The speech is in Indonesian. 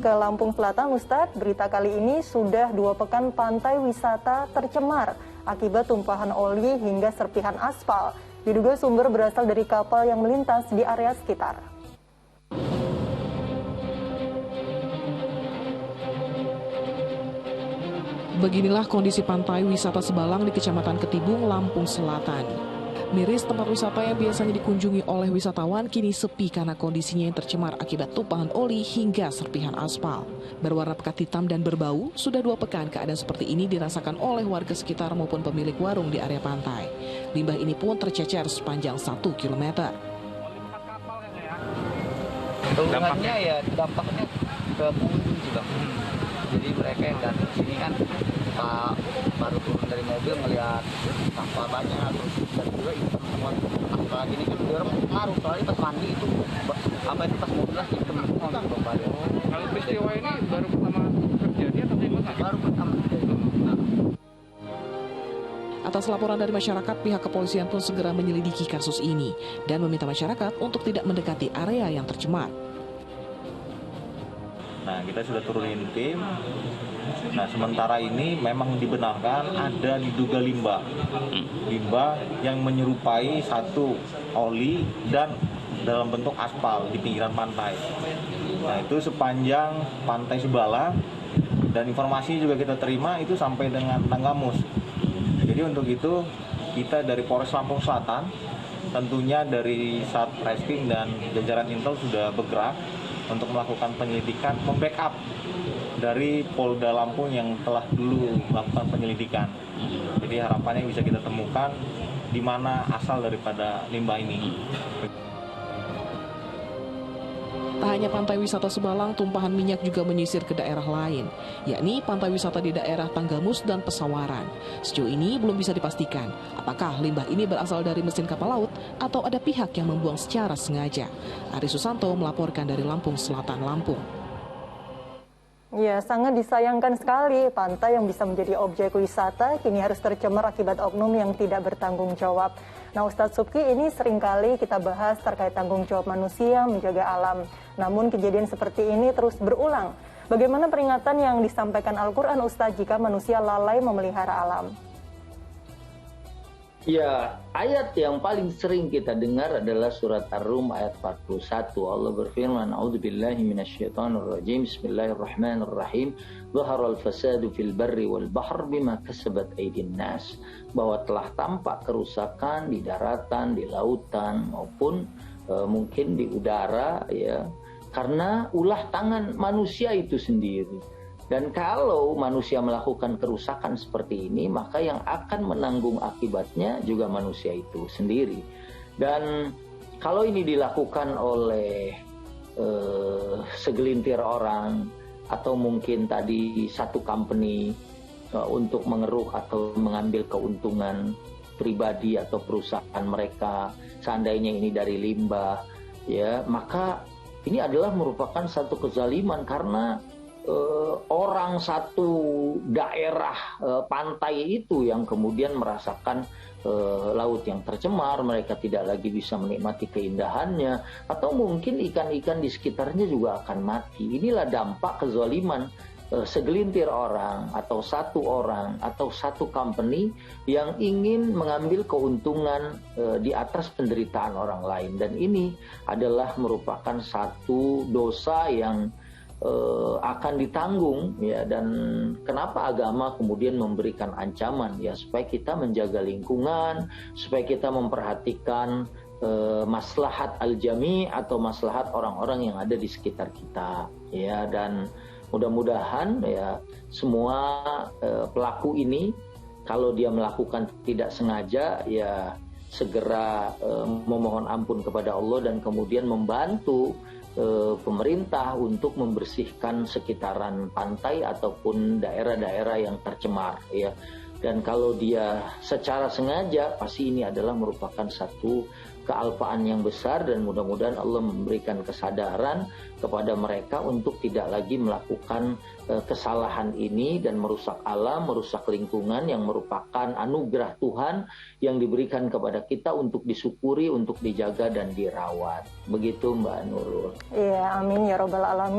Ke Lampung Selatan, Ustadz, berita kali ini sudah 2 pekan pantai wisata tercemar akibat tumpahan oli hingga serpihan aspal. Diduga sumber berasal dari kapal yang melintas di area sekitar. Beginilah kondisi pantai wisata Sebalang di Kecamatan Ketibung, Lampung Selatan. Miris tempat wisata yang biasanya dikunjungi oleh wisatawan kini sepi karena kondisinya yang tercemar akibat tumpahan oli hingga serpihan aspal. Berwarna pekat hitam dan berbau, sudah 2 pekan keadaan seperti ini dirasakan oleh warga sekitar maupun pemilik warung di area pantai. Limbah ini pun tercecer sepanjang 1 km. Dampaknya ke pengunjung juga. Jadi mereka yang datang ke sini kan baru turun dari mobil ngelihat sampah banyak, terus dan juga hitam semua. Apalagi ini kan orang pengaruh, soalnya pas mandi itu pas mobil lah hitam semua kembali. Kalau peristiwa ini baru pertama terjadi atau gimana? Baru pertama terjadi. Atas laporan dari masyarakat, pihak kepolisian pun segera menyelidiki kasus ini dan meminta masyarakat untuk tidak mendekati area yang tercemar. Nah, kita sudah turunin tim. Nah, sementara ini memang dibenarkan ada diduga limbah yang menyerupai satu oli dan dalam bentuk aspal di pinggiran pantai. Nah, itu sepanjang pantai Sebalang, dan informasi juga kita terima itu sampai dengan Tanggamus. Jadi untuk itu kita dari Polres Lampung Selatan, tentunya dari Satreskrim dan jajaran Intel sudah bergerak untuk melakukan penyelidikan, membackup dari Polda Lampung yang telah dulu melakukan penyelidikan. Jadi harapannya bisa kita temukan di mana asal daripada limbah ini. Tak hanya pantai wisata Sebalang, tumpahan minyak juga menyisir ke daerah lain, yakni pantai wisata di daerah Tanggamus dan Pesawaran. Sejauh ini belum bisa dipastikan apakah limbah ini berasal dari mesin kapal laut atau ada pihak yang membuang secara sengaja. Ari Susanto melaporkan dari Lampung Selatan, Lampung. Ya, sangat disayangkan sekali pantai yang bisa menjadi objek wisata kini harus tercemar akibat oknum yang tidak bertanggung jawab. Nah, Ustadz Subki, ini seringkali kita bahas terkait tanggung jawab manusia menjaga alam. Namun kejadian seperti ini terus berulang. Bagaimana peringatan yang disampaikan Al-Quran, Ustadz, jika manusia lalai memelihara alam? Ya, ayat yang paling sering kita dengar adalah surat Ar-Rum ayat 41. Allah berfirman, A'udzubillahi minasyaitonirrajim, Bismillahirrahmanirrahim, Zaharal fasadu fil barri wal bahr bima kasabat aydin nas. Bahwa telah tampak kerusakan di daratan, di lautan, maupun mungkin di udara, ya, karena ulah tangan manusia itu sendiri. Dan kalau manusia melakukan kerusakan seperti ini, maka yang akan menanggung akibatnya juga manusia itu sendiri. Dan kalau ini dilakukan oleh segelintir orang, atau mungkin tadi satu company untuk mengeruk atau mengambil keuntungan pribadi atau perusahaan mereka, seandainya ini dari limbah, ya, maka ini adalah merupakan satu kezaliman karena orang satu daerah pantai itu yang kemudian merasakan laut yang tercemar, mereka tidak lagi bisa menikmati keindahannya, atau mungkin ikan-ikan di sekitarnya juga akan mati. Inilah dampak kezaliman segelintir orang atau satu orang atau satu company yang ingin mengambil keuntungan di atas penderitaan orang lain. Dan ini adalah merupakan satu dosa yang akan ditanggung, ya. Dan kenapa agama kemudian memberikan ancaman, ya, supaya kita menjaga lingkungan, supaya kita memperhatikan maslahat al-jami atau maslahat orang-orang yang ada di sekitar kita, ya. Dan mudah-mudahan, ya, semua pelaku ini kalau dia melakukan tidak sengaja, ya, segera memohon ampun kepada Allah dan kemudian membantu pemerintah untuk membersihkan sekitaran pantai ataupun daerah-daerah yang tercemar, ya. Dan kalau dia secara sengaja, pasti ini adalah merupakan satu kealpaan yang besar, dan mudah-mudahan Allah memberikan kesadaran kepada mereka untuk tidak lagi melakukan kesalahan ini dan merusak alam, merusak lingkungan yang merupakan anugerah Tuhan yang diberikan kepada kita untuk disyukuri, untuk dijaga dan dirawat. Begitu Mbak Nurul. Iya, amin ya robbal alamin.